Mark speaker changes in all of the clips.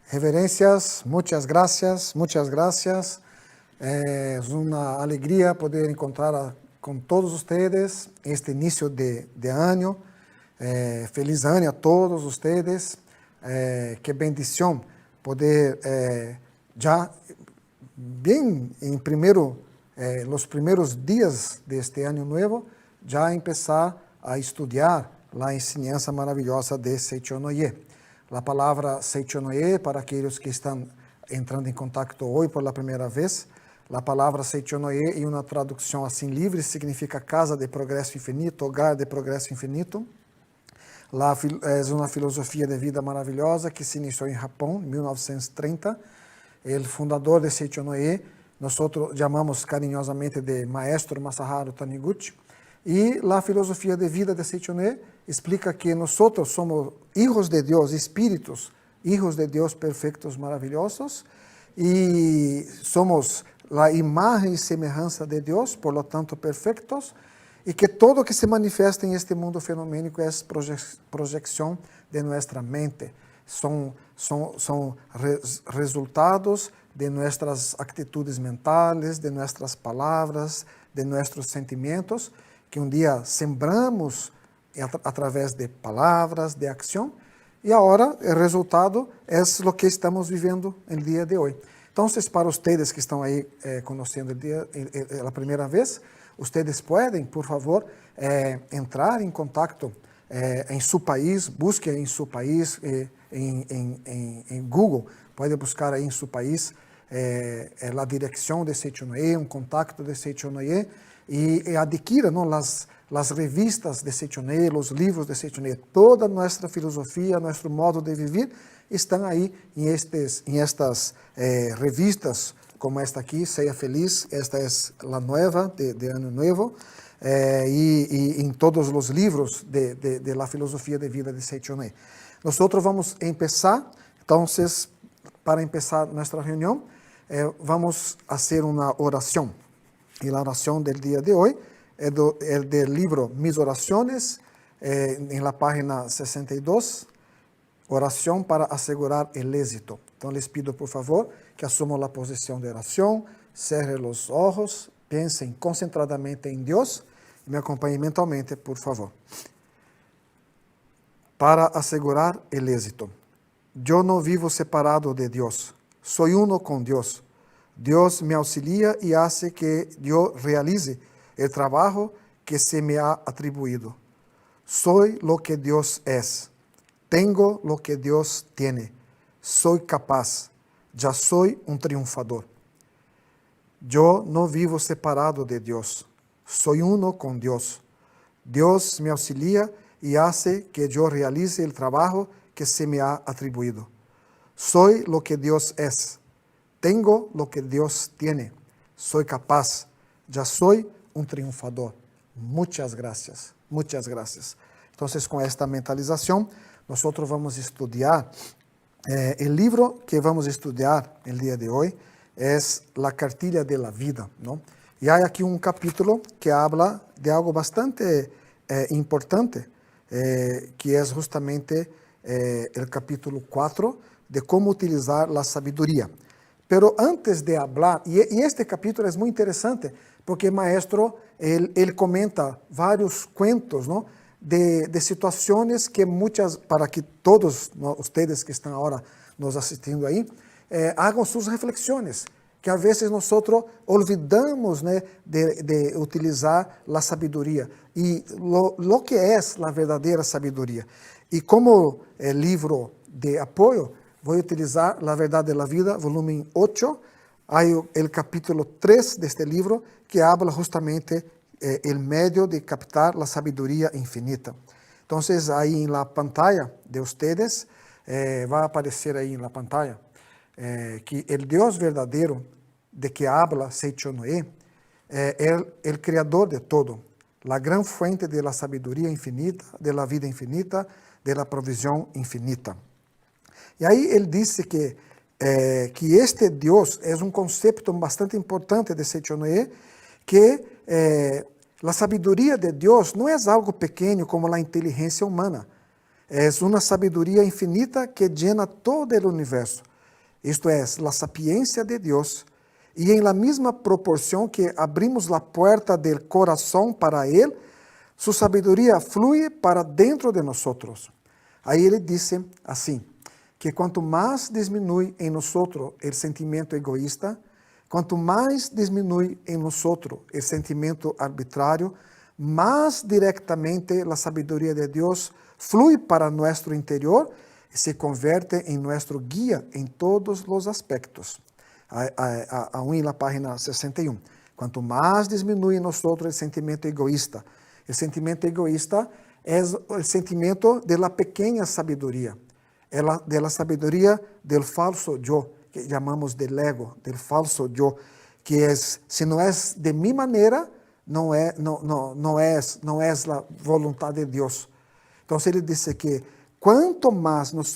Speaker 1: Reverencias, muchas gracias, muchas gracias. Es una alegría poder encontrar con todos ustedes este inicio de año. Feliz año a todos ustedes. Qué bendición poder ya bien en los primeros días de este año nuevo, ya empezar a estudiar la enseñanza maravillosa de Seichonoye. La palabra Seichonoye, para aquellos que están entrando en contacto hoy por la primera vez, la palabra Seichonoye en una traducción así libre significa casa de progreso infinito, hogar de progreso infinito. Es una filosofía de vida maravillosa que se inició en Japón en 1930. El fundador de Seichonoye, nosotros llamamos cariñosamente de Maestro Masaharu Taniguchi. Y la filosofía de vida de Seichonoye explica que nosotros somos hijos de Dios, espíritus, hijos de Dios perfectos, maravillosos, y somos la imagen y semejanza de Dios, por lo tanto perfectos, y que todo que se manifiesta en este mundo fenoménico es proyección de nuestra mente. Son resultados de nuestras actitudes mentales, de nuestras palabras, de nuestros sentimientos, que um dia sembramos através de palavras, de ação, e agora o resultado é o que estamos vivendo no dia de hoje. Então, para vocês que estão aí conhecendo o dia a primeira vez, vocês podem, por favor, entrar em contato em seu país, busque em seu país, em Google, pode buscar aí em seu país a direção de Seichonoye, contato de Seichonoye, e adquira as revistas de Seichonoye, os livros de Seichonoye. Toda nossa filosofia, nosso modo de viver estão aí em estas revistas, como esta aqui, Seja Feliz. Esta é a nova, de Ano Novo, e em todos os livros de la filosofia de vida de Seichonoye. Nós vamos começar, então, para começar nossa reunião, vamos fazer uma oração. Y la oración del día de hoy es del libro Mis Oraciones, en la página 62, oración para asegurar el éxito. Entonces les pido por favor que asumam la posición de oración, cierren los ojos, piensen concentradamente en Dios y me acompañen mentalmente, por favor. Para asegurar el éxito. Yo no vivo separado de Dios, soy uno con Dios. Dios me auxilia y hace que yo realice el trabajo que se me ha atribuido. Soy lo que Dios es. Tengo lo que Dios tiene. Soy capaz. Ya soy un triunfador. Yo no vivo separado de Dios. Soy uno con Dios. Dios me auxilia y hace que yo realice el trabajo que se me ha atribuido. Soy lo que Dios es. Tengo lo que Dios tiene. Soy capaz. Ya soy un triunfador. Muchas gracias. Muchas gracias. Entonces, con esta mentalización, nosotros vamos a estudiar. El libro que vamos a estudiar el día de hoy es La Cartilla de la Vida, ¿no? Y hay aquí un capítulo que habla de algo bastante importante, que es justamente el capítulo 4 de cómo utilizar la sabiduría. Pero antes de hablar, y este capítulo es muy interesante, porque el maestro, él comenta varios cuentos, ¿no? de situaciones que para que todos, ¿no? Ustedes que están ahora nos asistiendo ahí, hagan sus reflexiones, que a veces nosotros olvidamos, ¿no? de utilizar la sabiduría, y lo que es la verdadera sabiduría. Y como libro de apoyo, voy a utilizar La Verdad de la Vida, volumen 8. Hay el capítulo 3 de este libro que habla justamente el medio de captar la sabiduría infinita. Entonces, ahí en la pantalla de ustedes, va a aparecer ahí en la pantalla que el Dios verdadero de que habla Seichonoye es el creador de todo, la gran fuente de la sabiduría infinita, de la vida infinita, de la provisión infinita. E aí ele disse que este Deus é um conceito bastante importante de Seichonoye, que a sabedoria de Deus não é algo pequeno como a inteligência humana. É uma sabedoria infinita que llena todo o universo. esto es, la sapiencia de Dios, y en la misma proporción que abrimos la puerta del corazón para Él, su sabiduría fluye para dentro de nosotros. Aí ele dice assim, que quanto mais diminui em nosotros el sentimento egoísta, quanto mais diminui em nosotros el sentimento arbitrário, más directamente la sabiduría de Dios flui para nuestro interior y se convierte en nuestro guía en todos los aspectos. Aún en la página 61. Quanto más disminuye en nosotros el sentimento egoísta es el sentimiento de la pequeña sabiduría, de la sabiduría del falso yo, que llamamos del ego, del falso yo, que es, si no es de mi manera, não é a vontade de Deus. Então, ele disse que quanto mais nós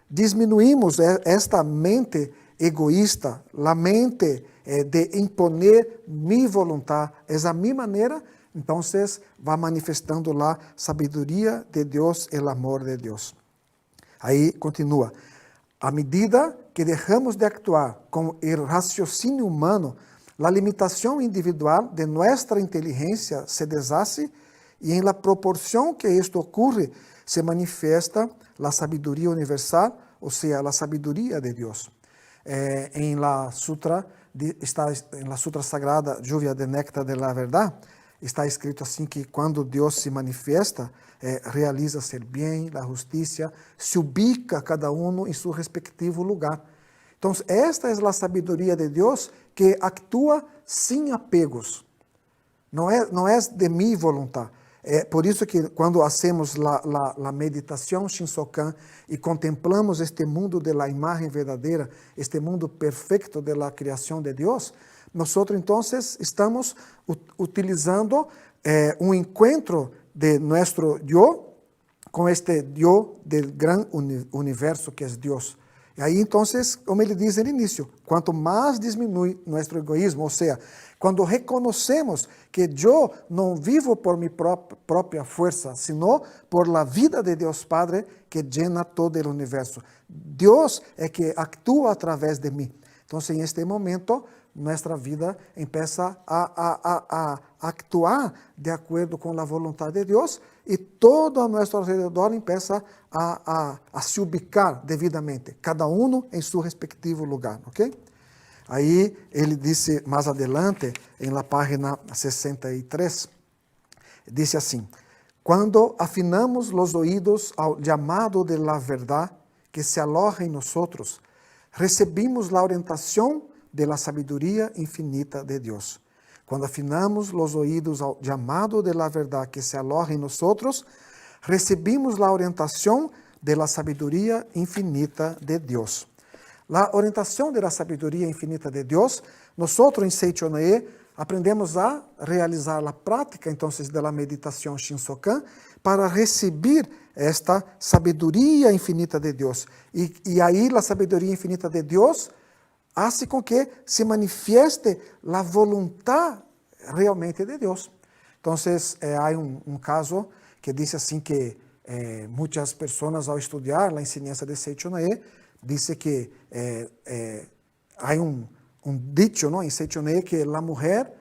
Speaker 1: diminuímos esta mente egoísta, a mente de imponer minha vontade, é a minha maneira, então vai manifestando a sabedoria de Deus e o amor de Deus. Aí continua. À medida que deixamos de actuar com o raciocínio humano, la limitación individual de nuestra inteligencia se deshace y en la proporción que esto ocurre se manifiesta la sabiduría universal, o sea, la sabiduría de Dios. En la sutra sagrada Lluvia de Néctar de la Verdad, está escrito assim que quando Deus se manifesta, realiza-se o bem, a justiça, se ubica cada um em seu respectivo lugar. Então, esta é a sabedoria de Deus que atua sem apegos. Não é de minha vontade. É por isso que quando hacemos a meditação Shinsokan e contemplamos este mundo da imagem verdadeira, este mundo perfeito da criação de Deus, nós então estamos utilizando um encontro de nosso eu com este eu do grande universo que é Deus. E aí, então, como ele diz no início, quanto mais diminui nosso egoísmo, ou seja, quando reconhecemos que eu não vivo por minha própria força, sino por la vida de Deus Padre que llena todo o universo. Deus é que atua através de mim. Então, em este momento, nossa vida começa a actuar de acordo com a vontade de Deus e todo a nosso alrededor começa a se ubicar devidamente, cada um em seu respectivo lugar, ok? Aí ele disse mais adelante, na página 63, disse assim, quando afinamos os ouvidos ao chamado de la verdade que se aloja em nós, recebemos a orientação de la sabedoria infinita de Deus. Quando afinamos os ouvidos ao chamado de la verdade que se aloja em nós, recebemos a orientação de la sabedoria infinita de Deus. A orientação de la sabedoria infinita de Deus, nós em Seichonoye aprendemos a realizar a prática, então, da meditação Shinsokan para receber esta sabedoria infinita de Deus. E aí, a sabedoria infinita de Deus hace com que se manifieste a vontade realmente de Deus. Então, há um caso que diz assim que muitas pessoas, ao estudar a ensinança de Seichonoye, dizem que há um dicho, em Seichonoye que a mulher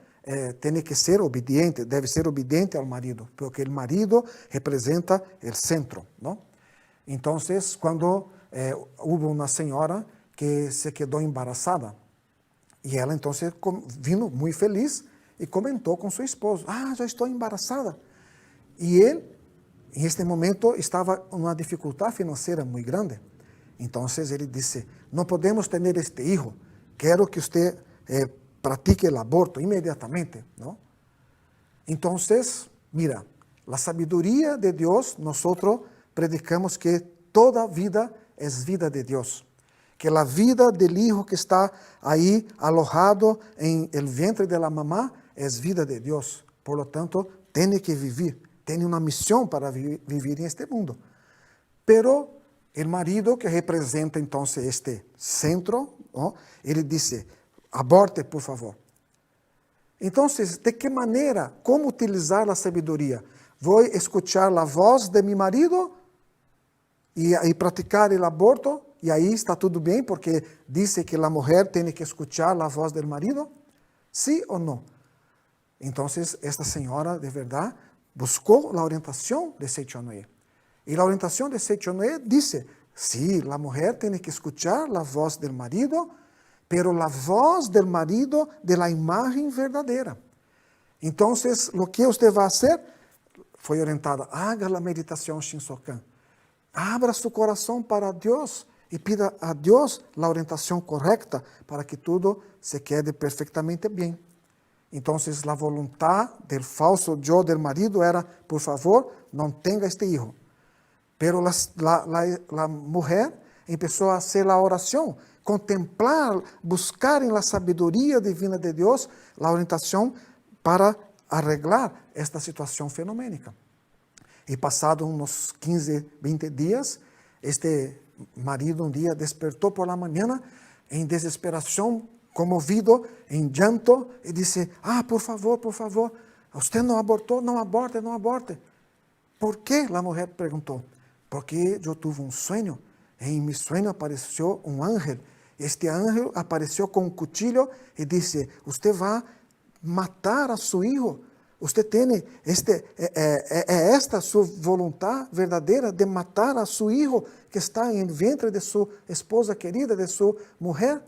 Speaker 1: tem que ser obediente, deve ser obediente ao marido, porque o marido representa o centro, não? Então, quando houve uma senhora que se quedou embaraçada, e ela então vino muito feliz e comentou com seu esposo, já estou embaraçada. E ele, em este momento, estava em uma dificuldade financeira muito grande. Então ele disse, não podemos ter este filho, quero que você pratique o aborto imediatamente, não? Então, mira, a sabedoria de Deus, nós predicamos que toda vida é vida de Deus, que a vida do hijo que está aí alojado em el vientre de la mamá é vida de Deus. Por lo tanto, tem que viver, tem uma missão para viver em este mundo. Pero o marido que representa então este centro, ¿no? Ele disse, aborte, por favor. Então, de que maneira, como utilizar a sabedoria? Vou escutar a voz de meu marido e praticar o aborto? e aí está tudo bem, porque dice que a mulher tem que escuchar a voz do marido? ¿Sí ou não? Então, esta senhora, de verdade, buscou a orientação de Seichonoye. E a orientação de Seichonoye dice, sí, a mulher tem que escuchar a voz do marido, pero a voz do marido de la imagen verdadeira. Então, o que você vai fazer? Foi orientada, haga a meditação Shinsokan. Abra seu coração para Deus e pida a Deus a orientação correta para que tudo se quede perfeitamente bem. Então, a voluntade do falso eu do marido era, por favor, não tenha este hijo. Pero a mulher começou a fazer a oração, contemplar, buscar em la sabedoria divina de Deus a orientação para arreglar esta situação fenomênica. E passado uns 15, 20 dias, este marido um dia despertou por la manhã em desesperação, comovido, em llanto, e disse, por favor, você não abortou, não aborte, não aborte. ¿Por quê? A mulher perguntou. Porque eu tive um sonho, e em meu sonho apareceu um ángel. Este ángel apareceu com um cuchillo e disse, você vai matar a seu filho. Você tem esta sua vontade verdadeira de matar a seu filho que está em ventre de sua esposa querida, de sua mulher.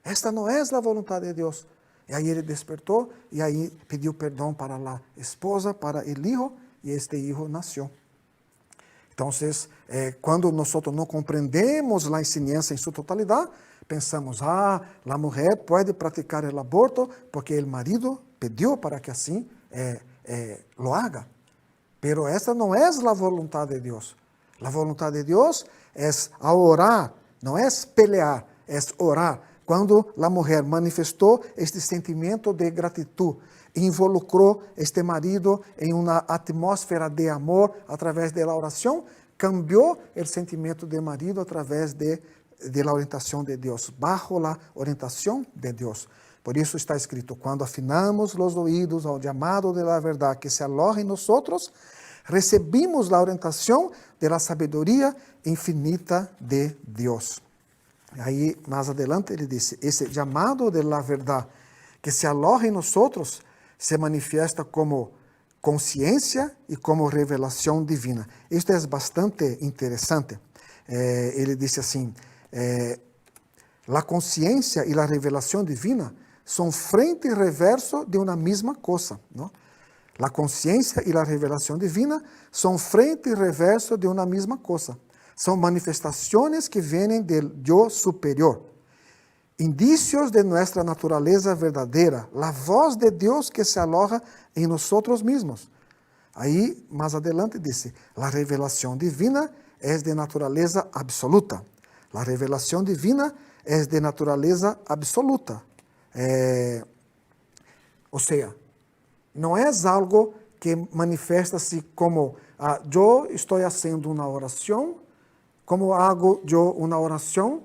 Speaker 1: Esta não é a vontade de Deus. E aí ele despertou e aí pediu perdão para a esposa, para o filho, e este filho nasceu. Então, quando nós não compreendemos a ensinança em sua totalidade, pensamos, a mulher pode praticar o aborto porque o marido pediu para que assim lo haga. Pero esta não é a vontade de Deus. A vontade de Deus é orar, não é pelear, é orar. Quando a mulher manifestou este sentimento de gratidão, involucrou este marido em uma atmosfera de amor através da oração, cambiou o sentimento do marido através de orientação de Deus, bajo a orientação de Deus. Por isso está escrito, quando afinamos os ouvidos ao chamado de la verdade que se aloja em nós, recebimos a orientação da sabedoria infinita de Deus. Aí, mais adelante, ele disse, esse chamado de la verdade que se aloja em nós se manifesta como consciência e como revelação divina. Isto é bastante interessante. Ele disse assim, a consciência e a revelação divina são frente e reverso de uma mesma coisa. Não? A consciência e a revelação divina são frente e reverso de uma mesma coisa. São manifestações que vêm do eu superior. Indícios de nossa natureza verdadeira, a voz de Deus que se aloja em nós mesmos. Aí, mais adelante, disse, a revelação divina é de natureza absoluta. A revelação divina é de natureza absoluta. Ou seja, não é algo que manifesta-se como eu estou fazendo uma oração, como hago eu uma oração,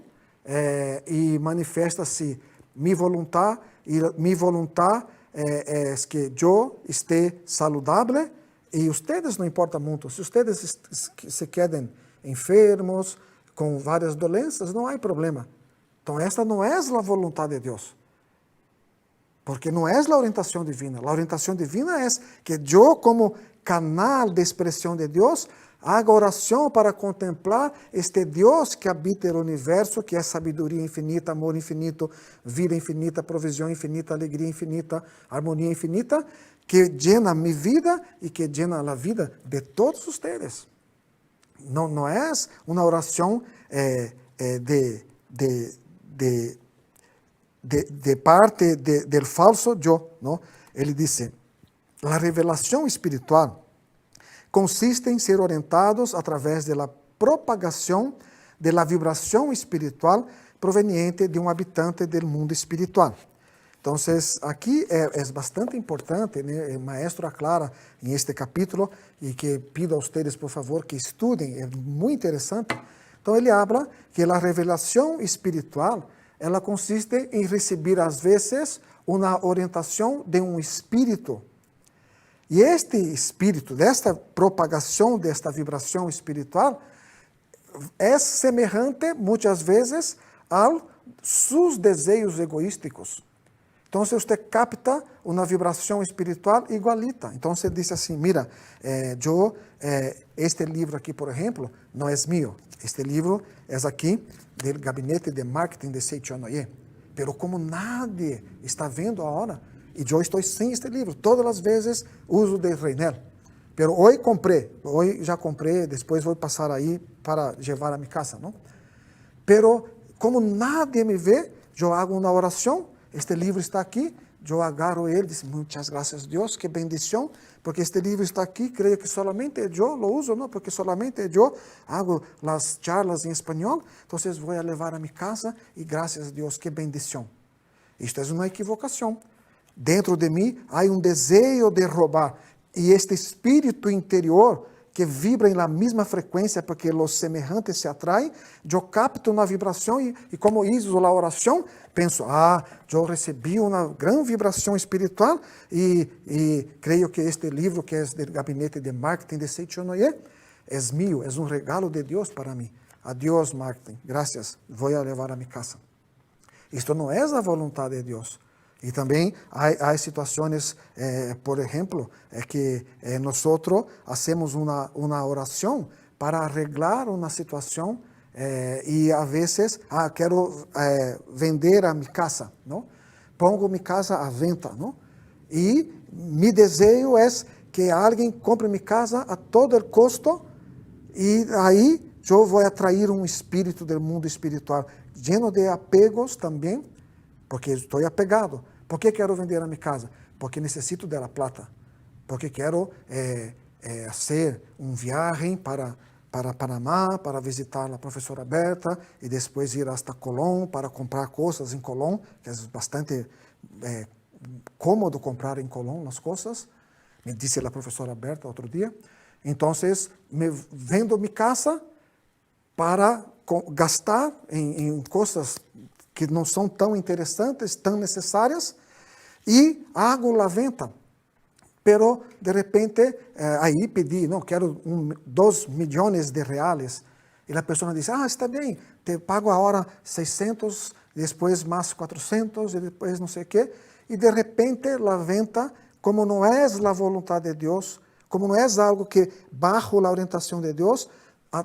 Speaker 1: e manifesta-se minha vontade, e minha vontade é que eu esteja saudável, e vocês não importa muito, se vocês se quedem enfermos, com várias doenças, não há problema. Então, esta não é a vontade de Deus. Porque não é a orientação divina. A orientação divina é que eu, como canal de expressão de Deus, haga oração para contemplar este Deus que habita o universo, que é sabedoria infinita, amor infinito, vida infinita, provisão infinita, alegria infinita, harmonia infinita, que llena minha vida e que llena a vida de todos vocês. Não é uma oração de parte do falso eu. Não? Ele disse, a revelação espiritual consiste em ser orientados através da propagação da vibração espiritual proveniente de um habitante do mundo espiritual. Então, aqui é bastante importante, né? O maestro aclara em este capítulo, e que pido a vocês, por favor, que estudem, é muito interessante. Então, ele habla que a revelação espiritual, ela consiste em receber, às vezes, uma orientação de um espírito. E este espírito, desta propagação, desta vibração espiritual, é semelhante muitas vezes a seus desejos egoísticos. Então, você capta uma vibração espiritual igualita. Então, você diz assim, mira, este livro aqui, por exemplo, não é meu. Este livro é aqui do gabinete de marketing de Seiichi Onoye. Pero como nadie está vendo agora, e eu estou sem este livro, todas as vezes uso de Reinel. Pero hoje já comprei, depois vou passar aí para levar a minha casa, não? Pero como nadie me vê, eu hago uma oração, este livro está aqui, eu agarro ele, digo, muitas graças a Deus, que bendição, porque este livro está aqui, creio que solamente eu lo uso, não? Porque solamente eu hago as charlas em espanhol, então vou levar a minha casa e graças a Deus, que bendição. Isto é uma equivocação. Dentro de mim há um desejo de roubar, e este espírito interior que vibra na mesma frequência, porque os semelhantes se atraem, eu capto uma vibração e como uso a oração, penso, eu recebi uma grande vibração espiritual e creio que este livro, que é do gabinete de marketing de Seiichi Onoye, é meu, é um regalo de Deus para mim. Adiós, marketing, graças, vou levar a minha casa. Isto não é a vontade de Deus. E também há situações, por exemplo, que nós hacemos uma oração para arreglar uma situação e a vezes, quero vender a minha casa, não? Pongo minha casa à venda, não? E meu desejo é que alguém compre minha casa a todo custo e aí eu vou atrair um espírito do mundo espiritual, lleno de apegos também, porque estou apegado. Por que quero vender a minha casa? Porque necessito dela plata. Porque quero fazer viagem para Panamá, para visitar a professora Berta, e depois ir hasta Colón para comprar coisas em Colón, que é bastante cômodo comprar em Colón as coisas, me disse a professora Berta outro dia. Então, me vendo minha casa para gastar em coisas que não são tão interessantes, tão necessárias, e hago a venda. Pero, de repente, aí pedi, não, quero 2 milhões de reais, e a pessoa diz, está bem, te pago agora 600, depois mais 400, e depois não sei o quê, e de repente a venda, como não é a vontade de Deus, como não é algo que, bajo a orientação de Deus,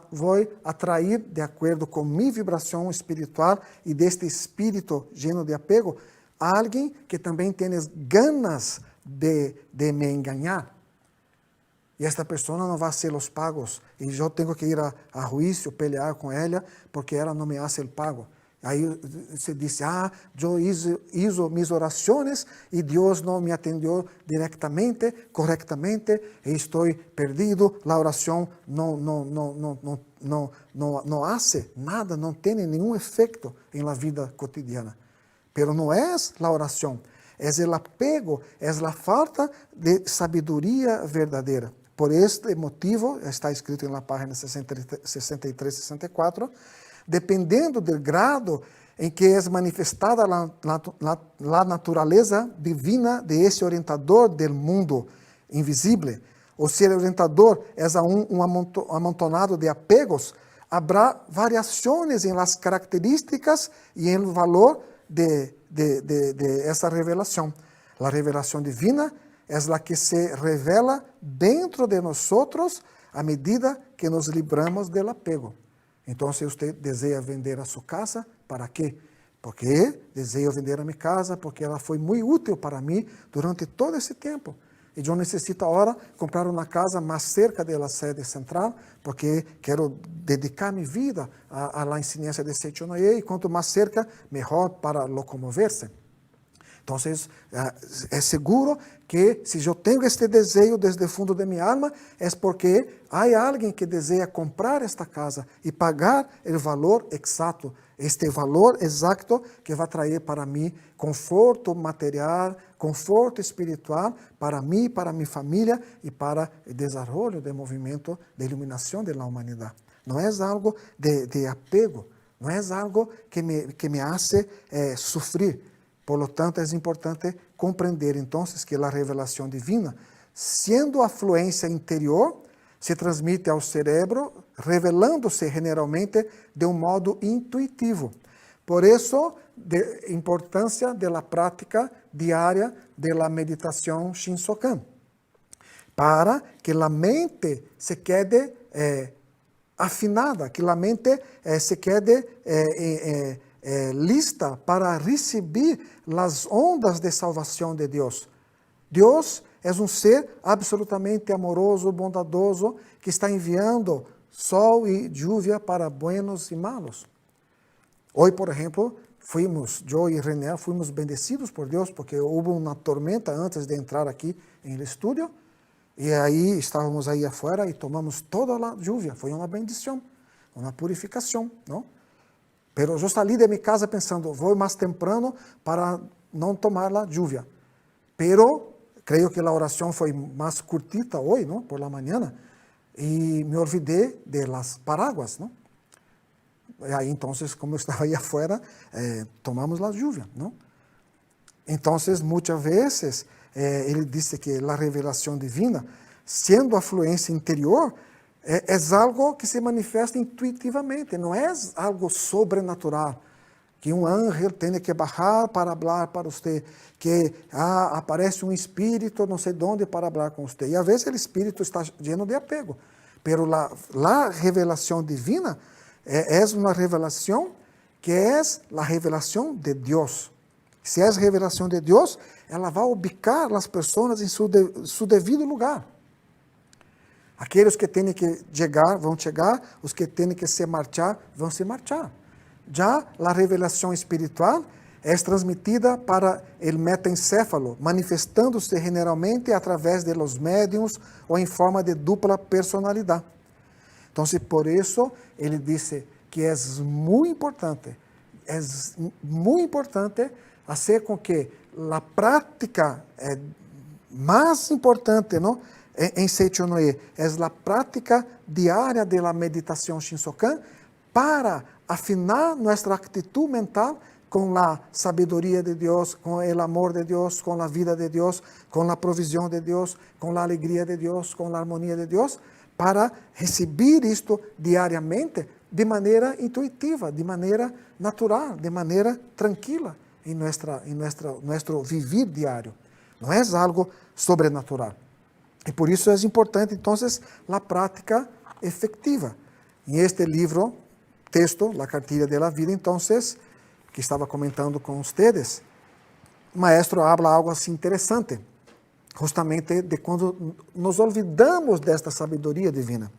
Speaker 1: vou atrair, de acordo com minha vibração espiritual e deste espírito lleno de apego, a alguém que também tem ganas de me enganar. E esta pessoa não vai ser os pagos. E eu tenho que ir a juízo, pelear com ela, porque ela não me hace o pago. Aí você diz, eu hizo minhas orações e Deus não me atendeu diretamente, corretamente, e estou perdido, a oração não hace nada, não tem nenhum efeito na vida cotidiana. Pero não é a oração, é o apego, é a falta de sabedoria verdadeira. Por este motivo, está escrito na página 63, 64, dependendo do grado em que é manifestada a natureza divina de esse orientador do mundo invisível, ou se o orientador é um amontonado de apegos, haverá variações em las características e em valor de essa revelação. A revelação divina é a que se revela dentro de nós à medida que nos libramos do apego. Então, se você deseja vender a sua casa, ¿para quê? Porque desejo vender a minha casa, porque ela foi muito útil para mim durante todo esse tempo. E eu necessito agora comprar uma casa mais cerca da sede central, porque quero dedicar minha vida à ensinança de Seiichi Onoye, e quanto mais cerca, melhor para locomover-se. Então, é seguro que se eu tenho este desejo desde o fundo de minha alma, é porque há alguém que deseja comprar esta casa e pagar o valor exato, este valor exato que vai trazer para mim conforto material, conforto espiritual para mim, para minha família e para o desenvolvimento do movimento de iluminação da humanidade. Não é algo de apego, não é algo que me hace sofrer. Por lo tanto, é importante compreender, então, que a revelação divina, sendo a fluência interior, se transmite ao cérebro, revelando-se generalmente de um modo intuitivo. Por isso, a importância da prática diária da meditação Shinsokan, para que a mente se quede afinada, que a mente se quede lista para receber as ondas de salvação de Deus. Deus é um ser absolutamente amoroso, bondadoso, que está enviando sol e lluvia para buenos e malos. Hoje, por exemplo, eu e René fomos bendecidos por Deus, porque houve uma tormenta antes de entrar aqui no estúdio, e aí estávamos aí afuera e tomamos toda a lluvia. Foi uma bendição, uma purificação, não? Pero eu saí de minha casa pensando, vou mais temprano para não tomar a lluvia. Pero creio que a oração foi mais curtita hoje, não? Por la mañana, e me olvidei de las paraguas, não? E aí, então, como eu estava aí afuera, tomamos a lluvia, não? Então, muitas vezes, ele disse que a revelação divina, sendo a fluência interior, é algo que se manifesta intuitivamente, não é algo sobrenatural, que um anjo tem que baixar para falar para você, que aparece um espírito não sei de onde para falar com você. E às vezes o espírito está lleno de apego, pero a revelação divina é uma revelação que é a revelação de Deus. Se é a revelação de Deus, ela vai ubicar as pessoas em seu devido lugar. Aqueles que têm que chegar, vão chegar, os que têm que se marchar, vão se marchar. Já a revelação espiritual é transmitida para o metaencéfalo, manifestando-se generalmente através de los médiums ou em forma de dupla personalidade. Então, por isso, ele disse que é muito importante fazer com que a prática mais importante, não, em Seichonoye, é a prática diária da meditação Shinsokan para afinar nossa atitude mental com a sabedoria de Deus, com o amor de Deus, com a vida de Deus, com a provisão de Deus, com a alegria de Deus, com a harmonia de Deus, para receber isto diariamente de maneira intuitiva, de maneira natural, de maneira tranquila em nosso viver diário. Não é algo sobrenatural. E por isso é importante, então, a prática efetiva. Em este livro, texto, La Cartilha de la Vida, então, que estava comentando com vocês, o maestro habla algo assim interessante, justamente de quando nos olvidamos desta sabedoria divina.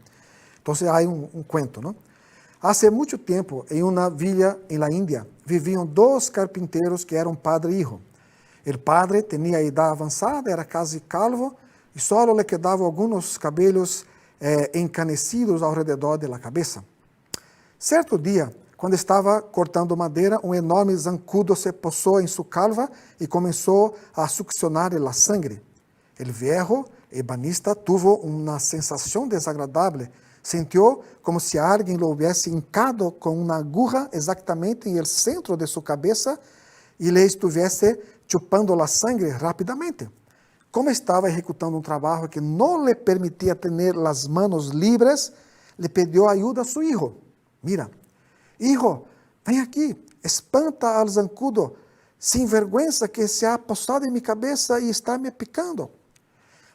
Speaker 1: Então, há um cuento, não? Há muito tempo, em uma vila na Índia, viviam dois carpinteiros que eram padre e hijo. O padre tinha idade avançada, era quase calvo, e só lhe quedavam alguns cabelos encanecidos ao redor da cabeça. Certo dia, quando estava cortando madeira, um enorme zancudo se posou em sua calva e começou a succionar a sangre. O viejo ebanista tuvo uma sensação desagradável. Sentiu como se alguém lo hubiese hincado com uma aguja exatamente no centro de sua cabeça e lhe estivesse chupando a sangre rapidamente. Como estava executando um trabalho que não lhe permitia ter as manos livres, lhe pediu ajuda a seu hijo. Mira, hijo, vem aqui, espanta al zancudo, sem vergonha que se ha posado em minha cabeça e está me picando.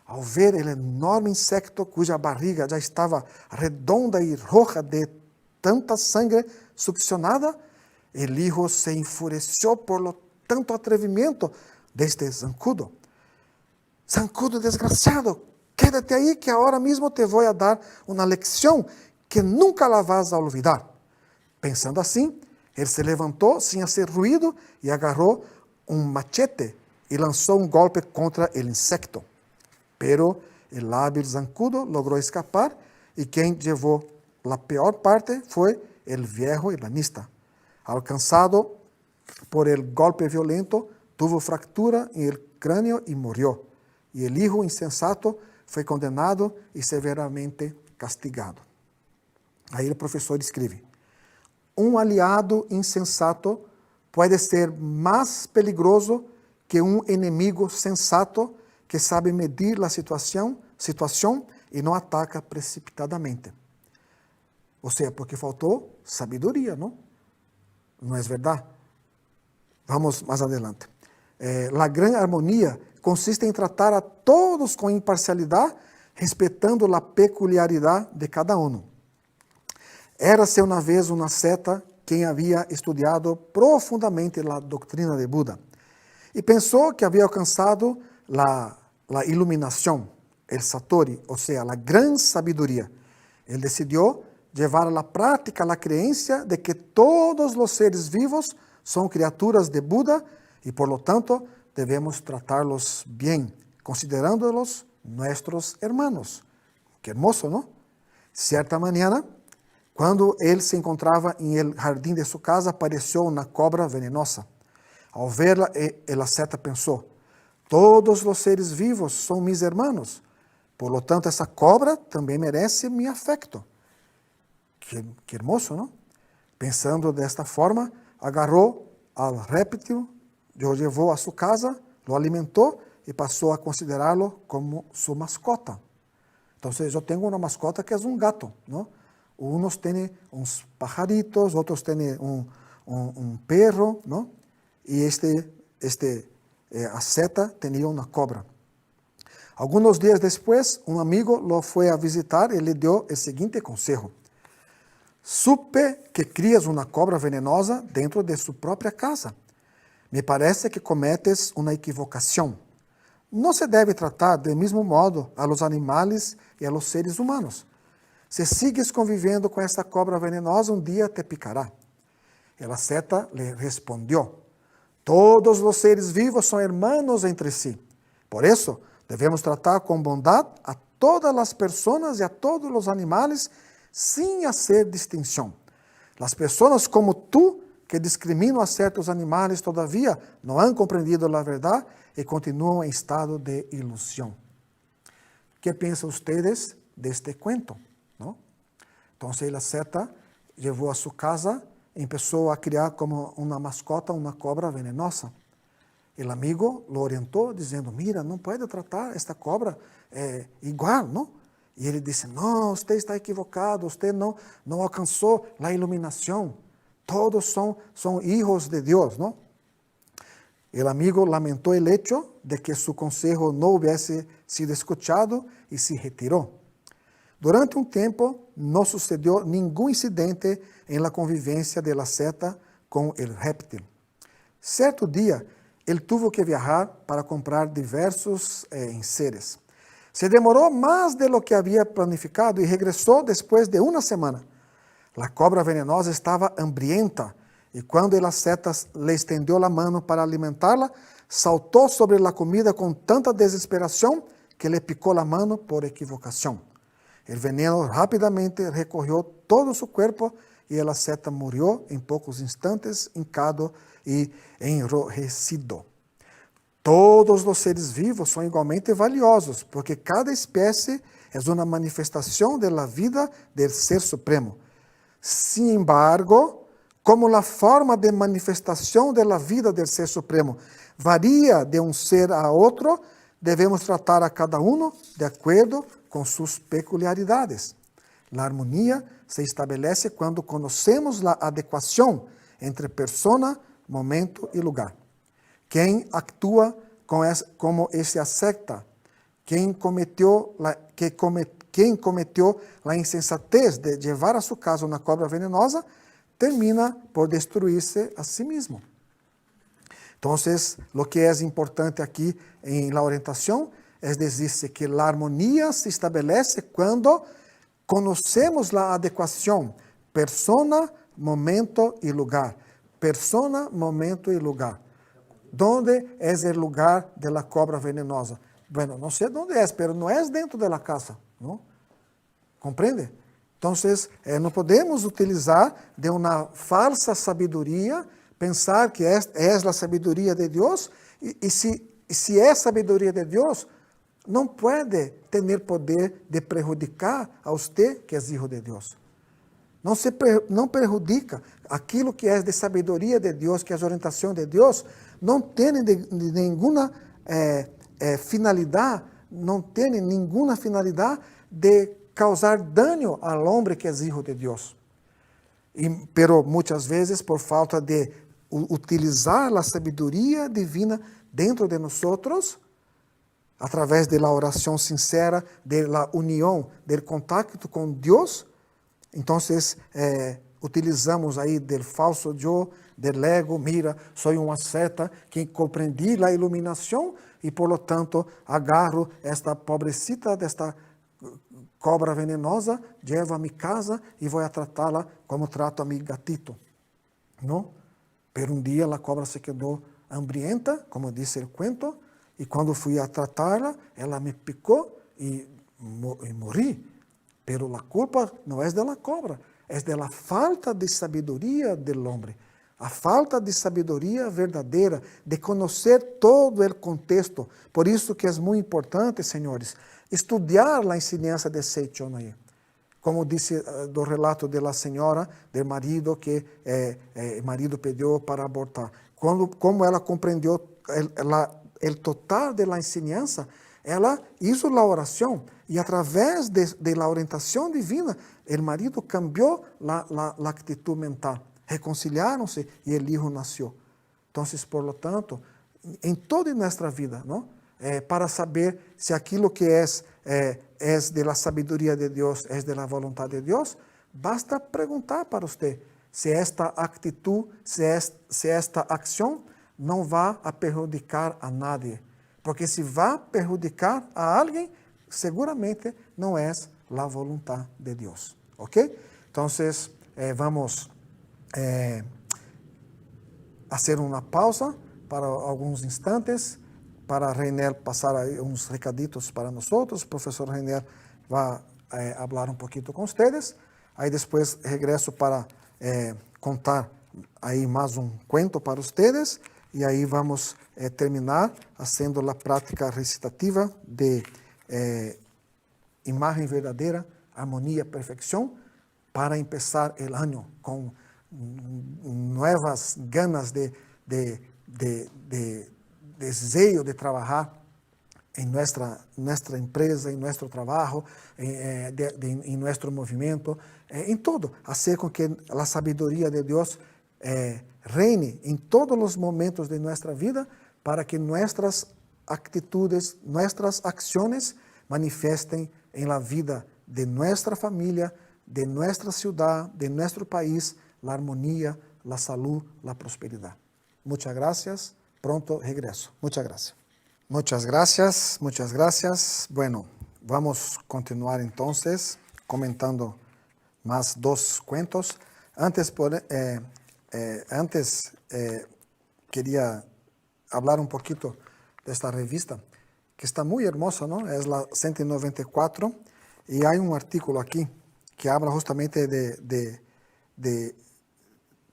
Speaker 1: Ao ver o enorme insecto cuja barriga já estava redonda e roja de tanta sangue succionada, o hijo se enfureceu por lo tanto atrevimento deste zancudo. Zancudo desgraciado, quédate aí que agora mesmo te vou a dar uma lecção que nunca la vas a olvidar. Pensando assim, ele se levantou sem fazer ruído e agarrou um machete e lançou um golpe contra o insecto. Pero el hábil zancudo logró escapar y quien llevó la peor parte fue el viejo ebanista. Alcanzado por el golpe violento, tuvo fractura en el cráneo y murió. Y el hijo insensato fue condenado y severamente castigado. Aí o professor escreve: um aliado insensato pode ser mais perigoso que um inimigo sensato que sabe medir a situação e não ataca precipitadamente. Ou seja, porque faltou sabedoria, não? Não é verdade? Vamos mais adelante. A grande harmonia consiste em tratar a todos com imparcialidade, respeitando a peculiaridade de cada um. Érase uma vez uma seta quem havia estudado profundamente a doutrina de Buda e pensou que havia alcançado a iluminação, el satori, ou seja, a grande sabedoria. Ele decidiu levar à prática a crença de que todos os seres vivos são criaturas de Buda e, por lo tanto, devemos tratá-los bem, considerando-los nossos hermanos. Que hermoso, não? Certa manhã, quando ele se encontrava em el jardim de sua casa, apareceu uma cobra venenosa. Ao vê-la, a seta pensou: todos os seres vivos são mis hermanos, por lo tanto, essa cobra também merece meu afecto. Que hermoso, não? Pensando desta forma, agarrou ao réptil, o levou a sua casa, o alimentou e passou a considerá-lo como sua mascota. Então, eu tenho uma mascota que é um gato, não? Uns têm uns pajaritos, outros têm um perro, não? E a seta tinha uma cobra. Alguns dias depois, um amigo o foi a visitar e lhe deu o seguinte conselho: supe que crias uma cobra venenosa dentro de sua própria casa. Me parece que cometes uma equivocação. Não se deve tratar do mesmo modo a los animais e a los seres humanos. Se sigues convivendo com essa cobra venenosa, um dia te picará. E a seta lhe respondeu: todos os seres vivos são hermanos entre si. Por isso, devemos tratar com bondade a todas as pessoas e a todos os animais, sem fazer distinção. As pessoas como tu, que discriminam a certos animais, todavia não han compreendido a verdade e continuam em estado de ilusão. Que pensam vocês deste cuento? Não? Então, a seta levou a sua casa e começou a criar como uma mascota uma cobra venenosa. O amigo lo orientou, dizendo: mira, não pode tratar esta cobra igual, não? E ele disse: não, você está equivocado, você não alcançou a iluminação. Todos são hijos de Deus, não? O amigo lamentou o hecho de que seu conselho não houvesse sido escuchado e se retirou. Durante um tempo, não sucedeu nenhum incidente em la convivência de la seta com el réptil. Certo dia, ele teve que viajar para comprar diversos enseres. Se demorou mais de lo que havia planificado e regressou depois de uma semana. A cobra venenosa estava hambrienta e quando a seta lhe estendeu a mão para alimentá-la, saltou sobre a comida com tanta desesperação que lhe picou a mão por equivocação. O veneno rapidamente recorreu todo seu corpo e a seta morreu em poucos instantes, hincado e enrojecido. Todos os seres vivos são igualmente valiosos, porque cada espécie é uma manifestação da vida do Ser Supremo. Sin embargo, como a forma de manifestação da vida do Ser Supremo varia de um ser a outro, devemos tratar a cada um de acordo com suas peculiaridades. A harmonia se estabelece quando conhecemos a adequação entre persona, momento e lugar. Quem atua como esse acepta, quem cometeu a insensatez de levar a sua casa uma cobra venenosa, termina por destruir-se a si mesmo. Então, o que é importante aqui em la orientação é dizer que a harmonia se estabelece quando conhecemos a adequação, persona, momento e lugar. Persona, momento e lugar. ¿Dónde es el lugar de la cobra venenosa? Bueno, no sé dónde es, pero no es dentro de la casa, ¿no? ¿Comprende? Entonces, no podemos utilizar de una falsa sabiduría, pensar que es la sabiduría de Dios, y si es sabiduría de Dios, não pode ter poder de prejudicar a você que é hijo de Deus. Não prejudica aquilo que é de sabedoria de Deus, que é a orientação de Deus, não tem nenhuma finalidade, não tem nenhuma finalidade de causar daño al hombre que es hijo de Dios. Pero muchas veces por falta de utilizar la sabiduría divina dentro de nosotros, a través de la oración sincera, de la unión, del contacto con Dios, entonces utilizamos aí del falso yo, del ego, mira, soy un asceta que comprendí la iluminación y por lo tanto agarro esta pobrecita desta cobra venenosa, llevo a mi casa y voy a tratarla como trato a mi gatito. ¿No? Pero un día la cobra se quedó hambrienta, como dice el cuento, y cuando fui a tratarla, ella me picó y morí. Pero la culpa no es de la cobra, es de la falta de sabiduría del hombre. A falta de sabedoria verdadeira, de conhecer todo o contexto. Por isso que é muito importante, senhores, estudar a ensinança de Seichon aí. Como disse do relato da senhora, do marido que o marido pediu para abortar. Como ela compreendeu o total da ensinança, ela hizo a oração e através de la orientação divina, o marido cambiou a atitude mental. Reconciliaram-se e o hijo nasceu. Então, por lo tanto, em toda nossa vida, não? Para saber se aquilo que é de la sabedoria de Deus, é de la voluntad de Deus, basta perguntar para você se esta atitude, se esta ação não vai a perjudicar a nadie. Porque se vai perjudicar a alguém, seguramente não é a voluntad de Deus. Ok? Então, vamos fazer uma pausa para alguns instantes, para Reiner passar aí uns recaditos para nós. O professor Reiner vai falar um pouquinho com vocês. Aí depois regresso para contar aí mais um cuento para vocês. E aí vamos terminar fazendo a prática recitativa de imagem verdadeira, harmonia, perfeição, para começar o ano com novas ganas de desejo de trabalhar em nossa empresa, em nosso trabalho, em nosso movimento, em tudo, fazer com que a sabedoria de Deus reine em todos os momentos de nossa vida, para que nossas atitudes, nossas ações manifestem em la vida de nossa família, de nossa cidade, de nosso país, la armonía, la salud, la prosperidad. Muchas gracias. Pronto regreso. Muchas gracias. Muchas gracias, muchas gracias. Bueno, vamos a continuar entonces comentando más dos cuentos. Antes quería hablar un poquito de esta revista, que está muy hermosa, ¿no? Es la 194 y hay un artículo aquí que habla justamente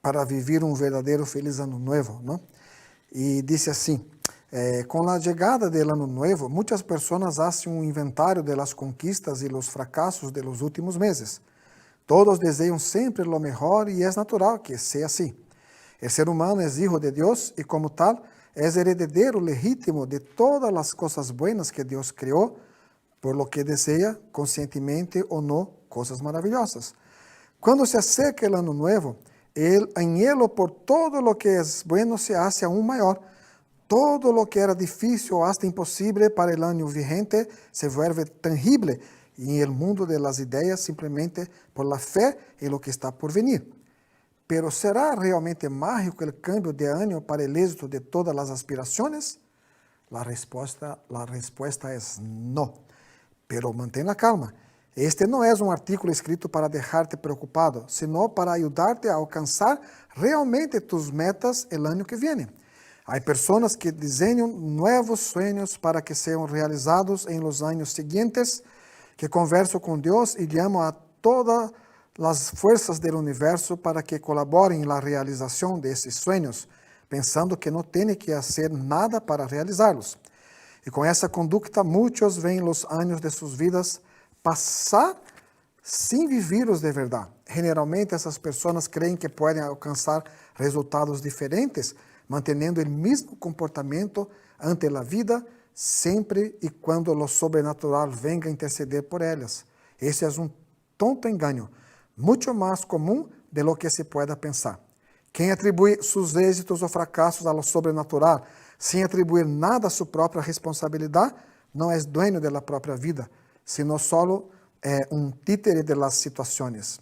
Speaker 1: para vivir um verdadeiro feliz ano novo, não? E disse assim: com a chegada do ano novo, muitas pessoas fazem um inventário das conquistas e os fracassos de los últimos meses. Todos desejam sempre o melhor e é natural que seja assim. O ser humano é hijo de Deus e, como tal, é heredero legítimo de todas as coisas buenas que Deus criou, por lo que deseja, conscientemente ou não, coisas maravilhosas. Quando se acerca o ano novo, el anhelo por todo lo que es bueno se hace aún mayor. Todo lo que era difícil o hasta imposible para el año vigente se vuelve tangible en el mundo de las ideas simplemente por la fe en lo que está por venir. Pero ¿será realmente mágico el cambio de año para el éxito de todas las aspiraciones? La respuesta es no. Pero mantén la calma. Este não é um artículo escrito para deixar-te preocupado, sino para ajudar-te a alcançar realmente tus metas el ano que viene. Há pessoas que desenham novos sonhos para que sejam realizados em los anos seguintes, que conversam com Deus e chamam a todas as forças do universo para que colaborem na realização desses sonhos, pensando que não têm que fazer nada para realizá-los. E com essa conduta, muitos veem os anos de suas vidas passar sem vivê-los de verdade. Generalmente, essas pessoas creem que podem alcançar resultados diferentes, mantendo o mesmo comportamento ante a vida, sempre e quando o sobrenatural venga a interceder por elas. Esse é um tonto engano, muito mais comum de lo que se pueda pensar. Quem atribui seus êxitos ou fracassos ao sobrenatural, sem atribuir nada a sua própria responsabilidade, não é dueño da própria vida, sino solo títere de las situações.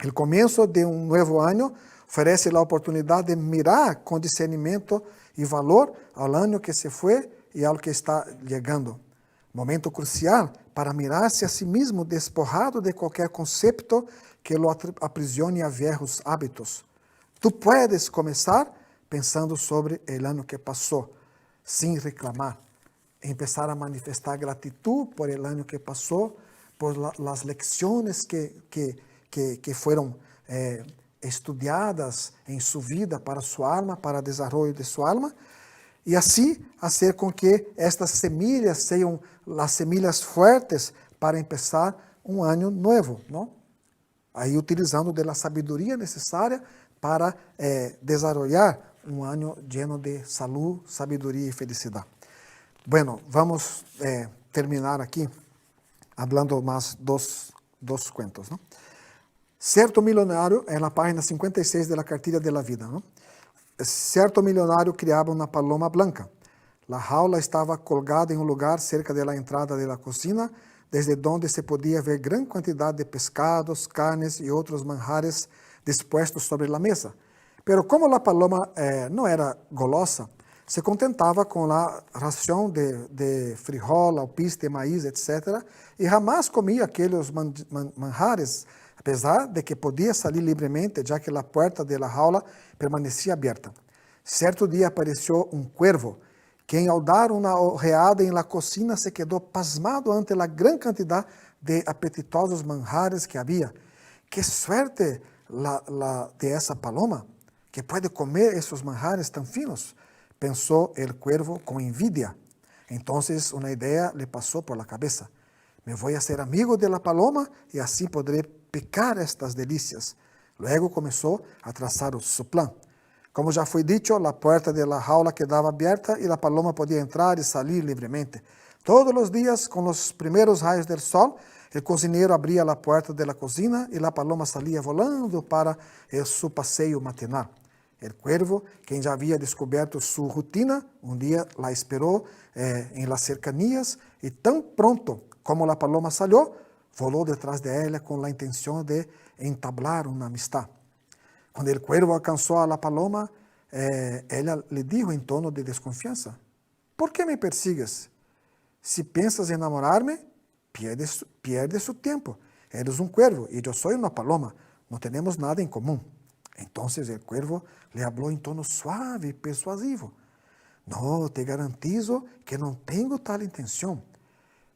Speaker 1: O começo de um novo ano oferece a oportunidade de mirar com discernimento e valor ao ano que se foi e ao que está chegando. Momento crucial para mirar-se a si mesmo despojado de qualquer conceito que lo aprisione a viejos hábitos. Tu puedes começar pensando sobre o ano que passou, sem reclamar. Empezar a manifestar gratitud por el ano que passou, por las lecciones que foram estudiadas em sua vida para sua alma, para o desenvolvimento de sua alma, e assim fazer com que estas semillas sejam as semillas fuertes para começar um ano novo, não? Aí utilizando da sabedoria necessária para desarrollar um ano lleno de saúde, sabedoria e felicidade. Bueno, vamos terminar aqui hablando mais dos cuentos, ¿no? Certo milionário, na página 56 da Cartilha de la Vida, ¿no? Certo milionário criava uma paloma blanca. La jaula estava colgada em um lugar cerca de la entrada de la cocina, desde onde se podia ver grande quantidade de pescados, carnes e outros manjares dispostos sobre a mesa. Pero como la paloma não era golosa, se contentava com a ração de frijol, alpiste, maíz, etc., e jamais comia aqueles manjares, apesar de que podia sair livremente, já que a porta da jaula permanecia aberta. Certo dia apareceu um cuervo, quem ao dar uma ojeada em la cocina se quedou pasmado ante a grande quantidade de apetitosos manjares que havia. Que suerte de essa paloma, que pode comer esses manjares tão finos, pensou el cuervo com envidia. Então, uma ideia lhe passou por la cabeça. Me vou a ser amigo de la paloma e assim poderei picar estas delícias. Luego começou a traçar seu plano. Como já foi dicho, a porta de la jaula quedava aberta e a paloma podia entrar e sair livremente. Todos os dias, com os primeiros raios do sol, o cozinheiro abria a porta da cozinha e a paloma saía volando para seu passeio matinal. O cuervo, quem já havia descoberto sua rotina, um dia la esperou em las cercanias e tão pronto como a paloma salió, volou detrás de ela com a intenção de entablar uma amistad. Quando o cuervo alcançou a la paloma, ela lhe dijo em tono de desconfiança: ¿Por que me persigues? Si pensas em enamorar-me, pierdes su tempo. Eres um cuervo e eu sou uma paloma. Não temos nada em comum. Então o cuervo le habló em tono suave e persuasivo. No, te garantizo que não tenho tal intenção.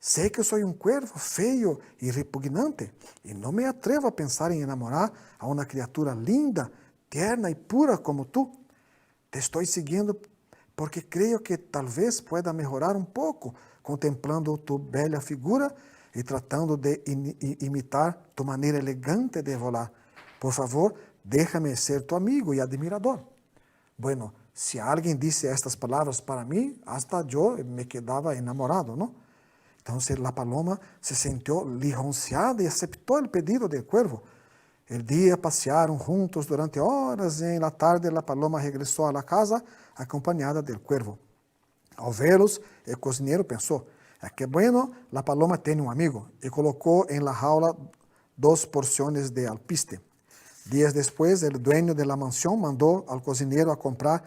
Speaker 1: Sei que sou um cuervo feio e repugnante e não me atrevo a pensar em enamorar a uma criatura linda, tierna e pura como tu. Te estou seguindo porque creio que talvez pueda melhorar um pouco contemplando tu bela figura e tratando de imitar tu maneira elegante de volar. Por favor, déjame ser tu amigo e admirador. Bueno, se alguém disse estas palavras para mim, hasta eu me quedava enamorado, não? Então, a paloma se sentiu lisonjeada e aceitou o pedido do cuervo. El dia passearam juntos durante horas e na tarde a paloma regressou à casa acompanhada do cuervo. Ao vê-los, o cozinheiro pensou: que bueno, a paloma tem um amigo, e colocou em la jaula 2 porções de alpiste. Dias depois, o dueño de la mansão mandou ao cozinheiro a comprar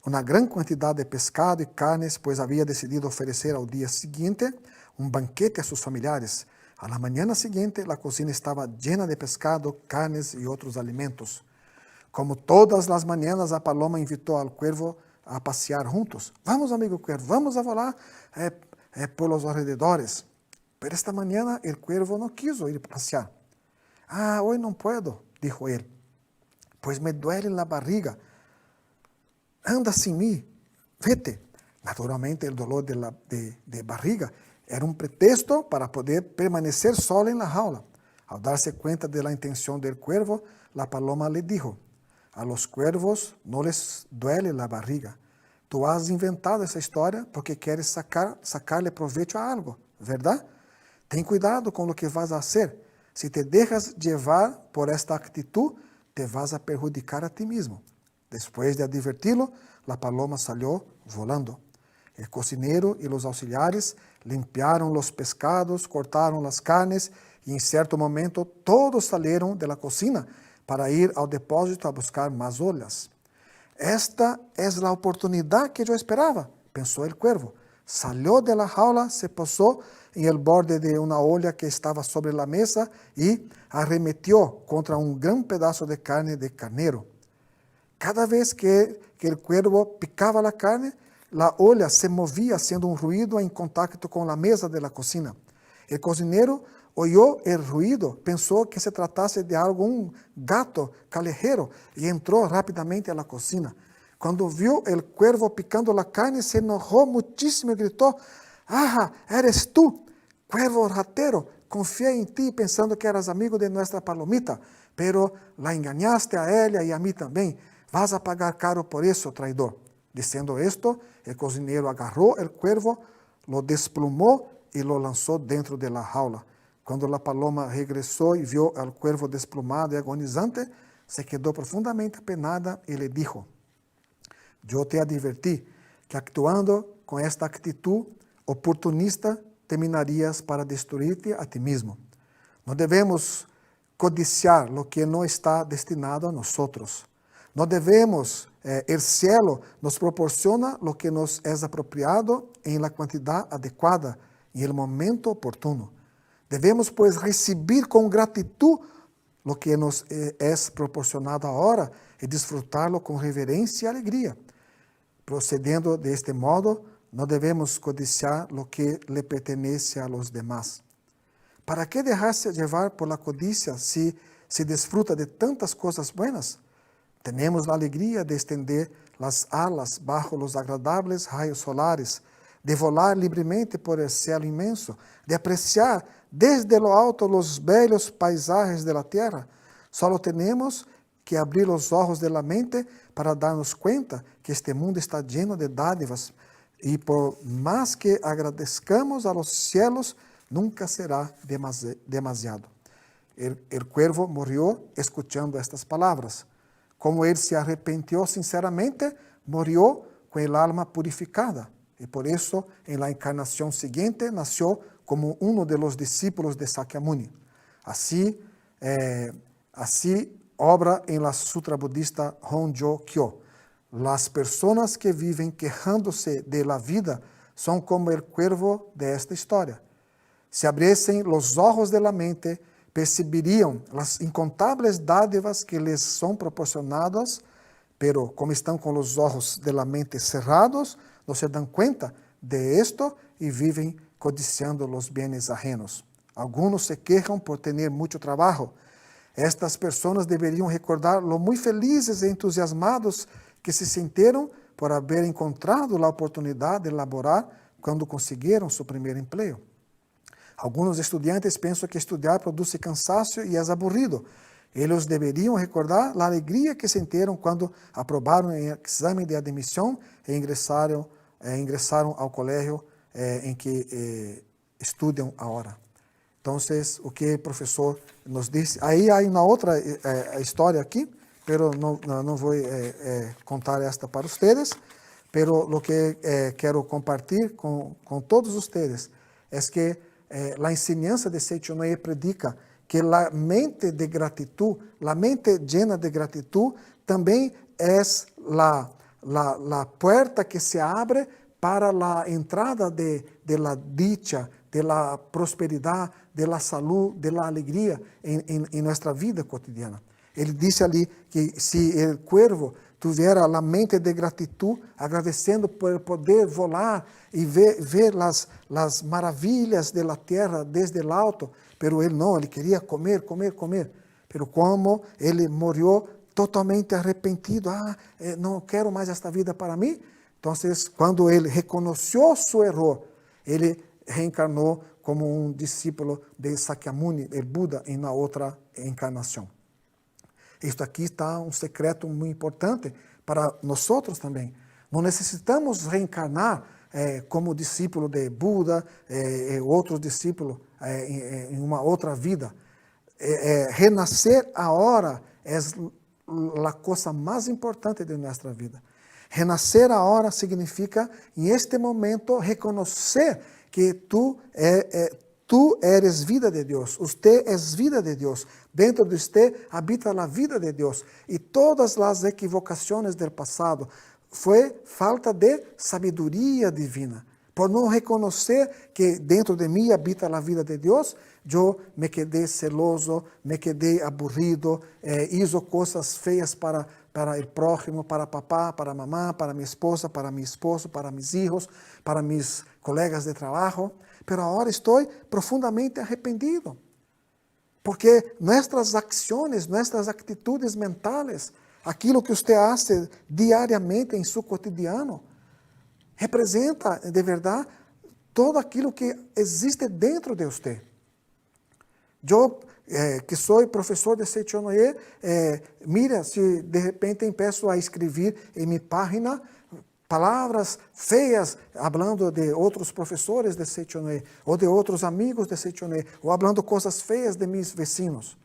Speaker 1: uma grande quantidade de pescado e carnes, pois havia decidido oferecer ao dia seguinte um banquete a seus familiares. A la mañana seguinte, a cozinha estava llena de pescado, carnes e outros alimentos. Como todas as manhãs, a paloma invitou ao cuervo a passear juntos. Vamos, amigo cuervo, vamos a volar por los alrededores. Pero esta mañana el cuervo no quiso ir a pasear. Hoy no puedo, dijo él, pues me duele la barriga. Anda sin mí, vete. Naturalmente, el dolor de barriga era um pretexto para poder permanecer solo en la jaula. Al darse cuenta de la intención del cuervo, la paloma le dijo: a los cuervos no les duele la barriga. Tú has inventado esa historia porque quieres sacarle provecho a algo, ¿verdad? Ten cuidado com o que vas a hacer. Si te dejas llevar por esta actitud, te vas a perjudicar a ti mismo. Después de advertirlo, la paloma salió volando. El cocinero y los auxiliares limpiaron los pescados, cortaron las carnes y en cierto momento todos salieron de la cocina para ir al depósito a buscar más ollas. Esta es la oportunidad que yo esperaba, pensó el cuervo. Salió de la jaula, se posó en el borde de una olla que estaba sobre la mesa y arremetió contra un gran pedazo de carne de carnero. Cada vez que el cuervo picaba la carne, la olla se movía haciendo un ruido en contacto con la mesa de la cocina. El cocinero oyó el ruido, pensó que se tratase de algún gato callejero y entró rápidamente a la cocina. Cuando vio el cuervo picando la carne, se enojó muchísimo y gritó: ¡Ah, eres tú, cuervo ratero! Confié en ti pensando que eras amigo de nuestra palomita, pero la engañaste a ella y a mí también. Vas a pagar caro por eso, traidor. Diciendo esto, el cocinero agarró el cuervo, lo desplumó y lo lanzó dentro de la jaula. Cuando la paloma regresó y vio al cuervo desplumado y agonizante, se quedó profundamente apenada y le dijo: yo te advertí que actuando con esta actitud oportunista terminarías para destruirte a ti mismo. No debemos codiciar lo que no está destinado a nosotros. No debemos, el cielo nos proporciona lo que nos es apropiado en la cantidad adecuada y el momento oportuno. Debemos, pues, recibir con gratitud lo que nos es proporcionado ahora y disfrutarlo con reverencia y alegría. Procediendo de este modo, no debemos codiciar lo que le pertenece a los demás. ¿Para qué dejarse llevar por la codicia si se disfruta de tantas cosas buenas? Tenemos la alegría de extender las alas bajo los agradables rayos solares, de volar livremente por el cielo inmenso, de apreciar desde lo alto los bellos paisajes de la tierra. Solo tenemos que abrir los ojos de la mente para darnos cuenta que este mundo está lleno de dádivas y por más que agradezcamos a los cielos, nunca será demasiado. El cuervo murió escuchando estas palabras. Como él se arrepintió sinceramente, murió con el alma purificada. Y por eso, en la encarnación siguiente, nació como uno de los discípulos de Sakyamuni. Así obra en la sutra budista Honjo Kyo. Las personas que viven quejándose de la vida son como el cuervo de esta historia. Si abriesen los ojos de la mente, perceberían las incontables dádivas que les son proporcionadas, pero como están con los ojos de la mente cerrados, no se dan cuenta de esto y viven codiciando los bienes ajenos. Algunos se quejan por tener mucho trabajo. Estas personas deberían recordar lo muy felices e entusiasmados que se sintieron por haber encontrado la oportunidad de laborar cuando consiguieron su primer empleo. Algunos estudiantes piensan que estudiar produce cansancio y es aburrido. Ellos deberían recordar la alegría que sintieron cuando aprobaron el examen de admisión e ingresaron al colegio en que estudian ahora. Entonces, o que el profesor nos dice, ahí hay una otra historia aquí, pero no voy a contar esta para ustedes, pero lo que quiero compartir con todos ustedes es que la enseñanza de Seicho Noe predica que la mente de gratitud, la mente llena de gratitud, también es la puerta que se abre para la entrada de la dicha, de la prosperidad, de la salud, de la alegría en nuestra vida cotidiana. Él dice ali que si el cuervo tuviera la mente de gratitud, agradeciendo por poder volar y ver las maravillas de la tierra desde el alto, pero él no, él quería comer. Pero como él murió totalmente arrepentido, no quiero más esta vida para mí, entonces cuando él reconoció su error, él reencarnou como un discípulo de Sakyamuni, el Buda, en la otra encarnación. Esto aquí está un secreto muy importante para nosotros también. No necesitamos reencarnar como discípulo de Buda, otros discípulos. em uma outra vida. Renascer agora é a coisa mais importante de nossa vida. Renascer agora significa, em este momento, reconhecer que tu eres vida de Deus. Usted es vida de Deus. Dentro de usted habita a vida de Deus. E todas as equivocações do passado foi falta de sabedoria divina. Por não reconhecer que dentro de mim habita a vida de Deus, eu me quedei celoso, me quedei aburrido, hizo coisas feias para o próximo, para papá, para mamá, para minha esposa, para meu esposo, para meus filhos, para meus colegas de trabalho. Pero agora estou profundamente arrependido. Porque nossas ações, nossas atitudes mentales, aquilo que você faz diariamente em seu cotidiano, representa, de verdade, todo aquilo que existe dentro de você. Eu, que sou professor de Seichonoye, mira, se de repente empiezo a escrever em minha página palavras feias, falando de outros professores de Seichonoye, ou de outros amigos de Seichonoye, ou falando coisas feias de meus vecinos.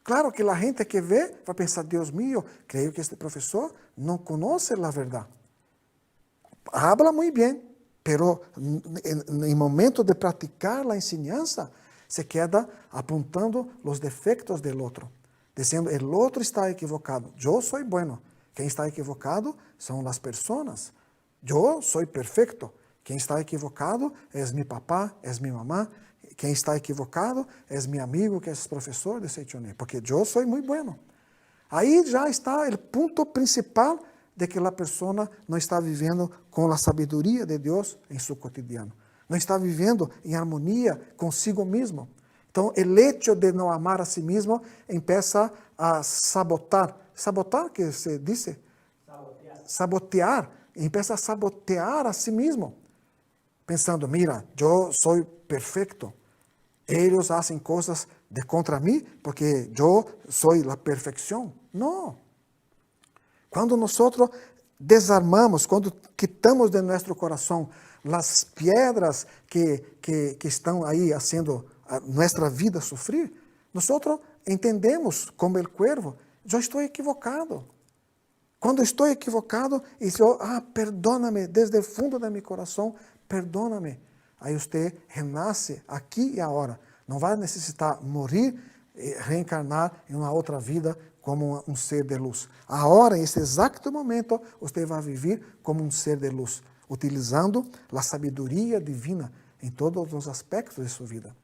Speaker 1: Claro que a gente que vê vai pensar, Deus mío, creio que este professor não conhece a verdade. Habla muito bem, pero em momento de praticar a ensinança, se queda apontando os defectos do outro, dizendo, o outro está equivocado, eu sou bueno, quem está equivocado são as pessoas, eu sou perfeito, quem está equivocado é meu papá, é minha mamá, quem está equivocado é meu amigo que é professor de Seichonoye, porque eu sou muito bueno. Aí já está o ponto principal de que a pessoa não está vivendo com a sabedoria de Deus em seu cotidiano. Não está vivendo em harmonia consigo mesmo. Então, o hecho de não amar a si mesmo empieza a sabotar. Sabotar, que se diz? Sabotear. Empieza a sabotear a si mesmo. Pensando, mira, eu sou perfeito. Eles fazem coisas de contra mim porque eu sou a perfeição. Não. Quando nós desarmamos, quando quitamos de nosso coração as pedras que estão aí fazendo a nossa vida sofrer, nós entendemos como o cuervo, eu estou equivocado. Quando estou equivocado, e eu, perdóname, desde o fundo de meu coração, perdóname. Aí você renasce aqui e agora. Não vai necessitar morrer e reencarnar em uma outra vida como um ser de luz. Agora, nesse exato momento, você vai viver como um ser de luz, utilizando a sabedoria divina em todos os aspectos de sua vida.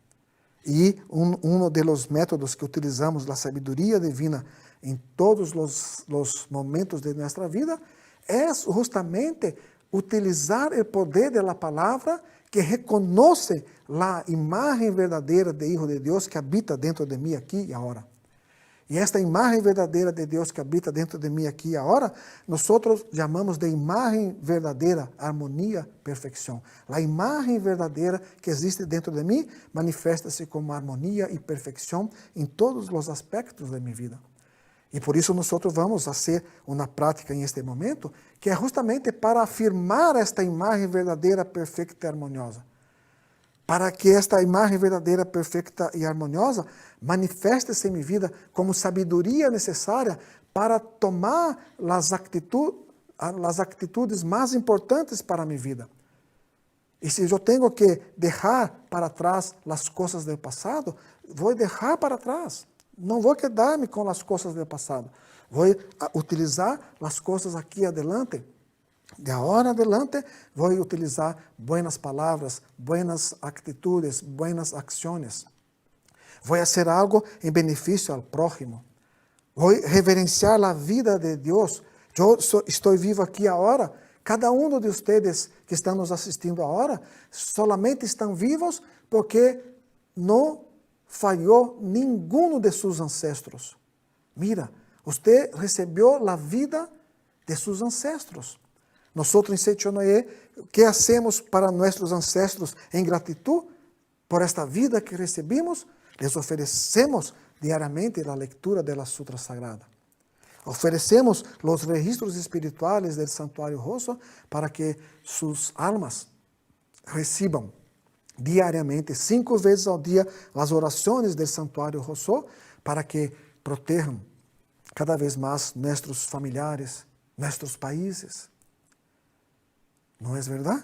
Speaker 1: E um dos métodos que utilizamos a sabedoria divina em todos os momentos de nossa vida é justamente utilizar o poder da palavra que reconhece a imagem verdadeira de Hijo de Deus que habita dentro de mim aqui e agora. E esta imagem verdadeira de Deus que habita dentro de mim aqui e agora, nós chamamos de imagem verdadeira, harmonia, perfeição. A imagem verdadeira que existe dentro de mim manifesta-se como harmonia e perfeição em todos os aspectos da minha vida. E por isso nós vamos fazer uma prática em este momento, que é justamente para afirmar esta imagem verdadeira, perfeita e harmoniosa. Para que esta imagem verdadeira, perfeita e harmoniosa manifeste-se em minha vida como sabedoria necessária para tomar as atitudes mais importantes para a minha vida. E se eu tenho que deixar para trás as coisas do passado, vou deixar para trás. Não vou quedar-me com as coisas do passado. Vou utilizar as coisas aqui adelante. De agora adelante, vou utilizar buenas palavras, buenas atitudes, buenas ações. Vou fazer algo em benefício ao próximo. Vou reverenciar a vida de Deus. Eu estou vivo aqui agora. Cada um de vocês que estão nos assistindo agora, solamente estão vivos porque não falhou nenhum de seus ancestros. Mira, você recebeu a vida de seus ancestros. Nós em Seichonoye, o que hacemos para nossos ancestros em gratidão por esta vida que recebemos? Les oferecemos diariamente a leitura da Sutra Sagrada. Oferecemos os registros espirituais do Santuário Rosso para que suas almas recebam diariamente, 5 vezes ao dia, as orações do Santuário Rosso, para que protejam cada vez mais nossos familiares, nossos países. Não é verdade?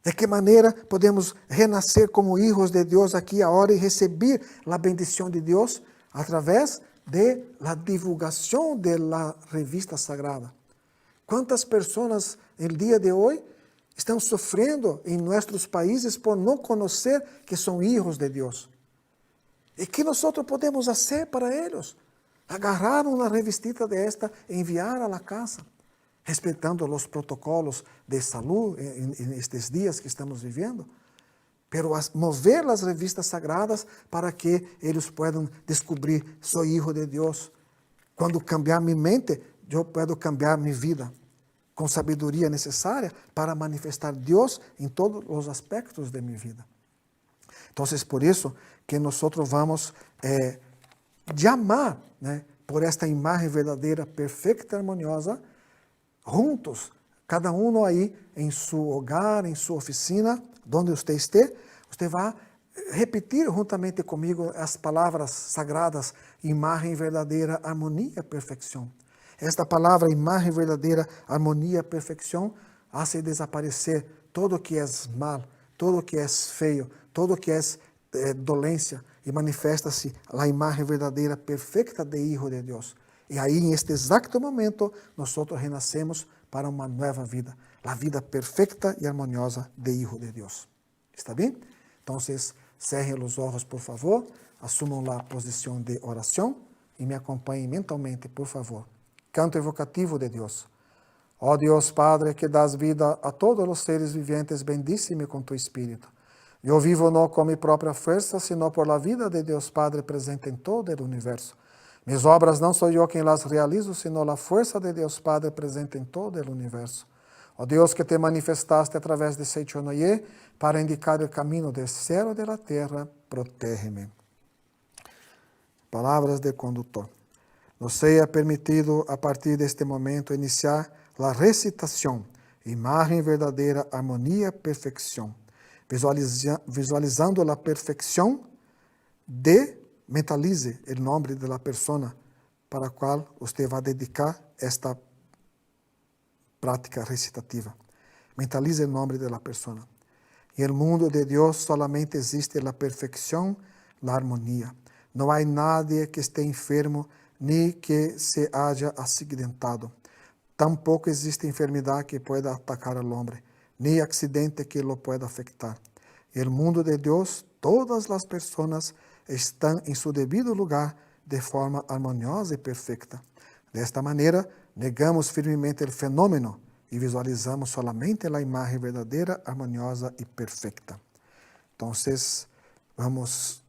Speaker 1: De que maneira podemos renascer como hijos de Deus aqui agora e receber a bendição de Deus através de la divulgação de la revista sagrada? Quantas pessoas no dia de hoje estão sofrendo em nossos países por não conhecer que são hijos de Deus? E que nós podemos fazer para eles? Agarrar uma revistita desta e enviar a la casa, respeitando os protocolos de saúde em estes dias que estamos vivendo, pero mover as revistas sagradas para que eles possam descobrir, sou hijo de Deus. Quando cambiar minha mente, eu posso cambiar minha vida, com sabedoria necessária para manifestar Deus em todos os aspectos de minha vida. Então, por isso que nós vamos chamar, por esta imagem verdadeira, perfeita e harmoniosa, juntos, cada um aí em seu hogar, em sua oficina, onde você esteja, você vai repetir juntamente comigo as palavras sagradas, imagem verdadeira, harmonia, perfeição. Esta palavra, imagem verdadeira, harmonia, perfeição, hace desaparecer todo o que é mal, todo o que é feio, todo o que é dolência, e manifesta-se a imagem verdadeira, perfeita de Hijo de Deus. E aí, neste exato momento, nós renascemos para uma nova vida, a vida perfeita e harmoniosa de Hijo de Deus. ¿Está bem? Então, cerrem os olhos, por favor, assumam a posição de oração e me acompanhem mentalmente, por favor. Canto evocativo de Deus. Ó Deus Padre, que das vida a todos os seres viventes, bendice-me com tu Espírito. Eu vivo não com minha própria força, sino por la vida de Deus Padre presente em todo o universo. Mis obras não sou eu quem las realizo, sino a força de Deus Padre presente em todo o universo. Ó Deus, que te manifestaste através de Seichonoye para indicar o caminho do céu e da terra, protege-me. Palavras de condutor. Nos seja permitido, a partir deste momento, iniciar a recitação, imagem verdadeira, harmonia, perfeição, visualizando a perfeição mentalize o nome da pessoa para a qual você vai dedicar esta prática recitativa. Mentalize o nome da pessoa. Em el mundo de Deus solamente existe a perfeição, a harmonia. Não há nadie que esté enfermo ni que se haya acidentado. Tampouco existe enfermidade que pueda atacar al hombre, ni accidente que lo pueda afectar. En el mundo de Deus, todas as pessoas estão em seu devido lugar de forma harmoniosa e perfeita. Desta maneira, negamos firmemente o fenômeno e visualizamos solamente a imagem verdadeira, harmoniosa e perfeita. Então, vamos,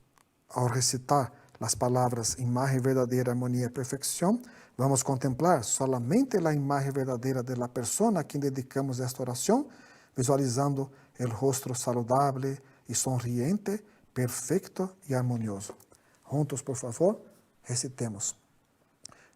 Speaker 1: ao recitar as palavras imagem verdadeira, harmonia e perfeição, vamos contemplar solamente a imagem verdadeira da pessoa a quem dedicamos esta oração, visualizando o rosto saludável e sonriente, perfeito e harmonioso. Juntos, por favor, recitemos.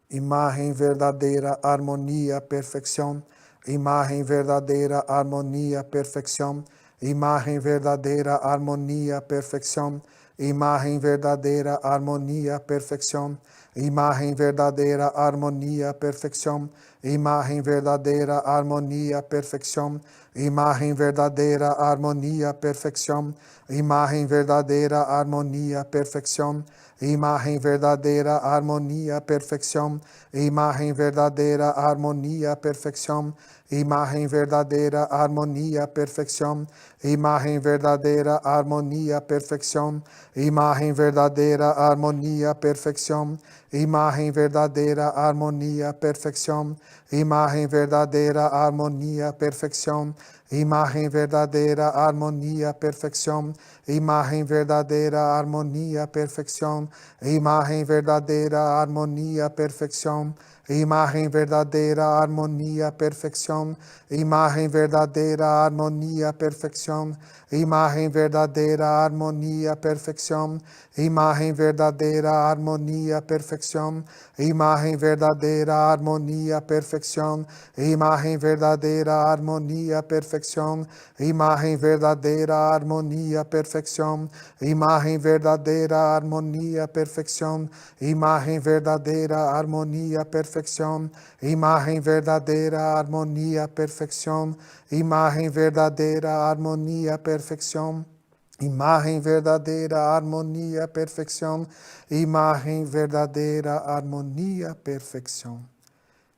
Speaker 1: Imagem verdadeira, harmonia, perfeição. Imagem verdadeira, harmonia, perfeição. Imagem verdadeira, harmonia, perfeição. Imagem verdadeira, harmonia, perfeição. Imagem verdadeira, harmonia, perfeição. Imagem verdadeira, harmonia, perfeição. Imagem verdadeira, harmonia, perfeição. Imagem verdadeira, harmonia, perfeição. Imagem verdadeira, harmonia, perfeição. Imagem verdadeira, harmonia, perfeição. Imagem verdadeira, harmonia, perfeição. Imagem verdadeira, harmonia, perfeição. Imagem verdadeira, harmonia, perfeição. Imagem verdadeira, harmonia, perfeição. Imagem verdadeira, harmonia, perfeição. Imagem verdadeira, harmonia, perfeição. Imagem verdadeira, harmonia, perfeição. Imagem verdadeira, harmonia, perfeição. imagen verdadera, armonía, perfección, imagen verdadera, armonía, perfección, imagen verdadera, armonía, perfección, imagen verdadera, armonía, perfección, imagen verdadera, armonía, perfección, imagen verdadera, armonía, perfección, imagen verdadera, armonía, perfección, imagen verdadera, armonía, perfección, imagen verdadera, armonía, perfección, imagen verdadera, armonía, perfección, imagen verdadera, armonía, perfección, imagen verdadera, armonía, perfección, imagen verdadera, armonía, perfección.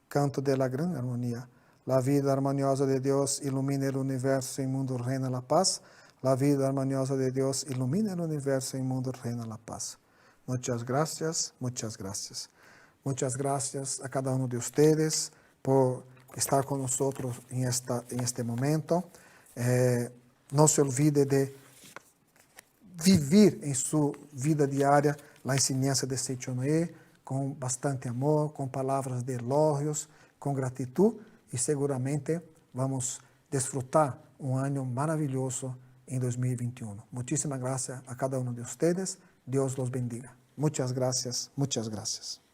Speaker 1: Canto de la gran armonía. La vida armoniosa de Dios ilumina el universo y el mundo reina la paz. La vida armoniosa de Dios ilumina el universo y el mundo reina la paz. Muchas gracias, muchas gracias. Muchas gracias a cada uno de ustedes por estar con nosotros en este momento. No se olvide de vivir en su vida diaria la enseñanza de Seichonoye con bastante amor, con palabras de elogios, con gratitud y seguramente vamos a disfrutar un año maravilloso en 2021. Muchísimas gracias a cada uno de ustedes. Dios los bendiga. Muchas gracias, muchas gracias.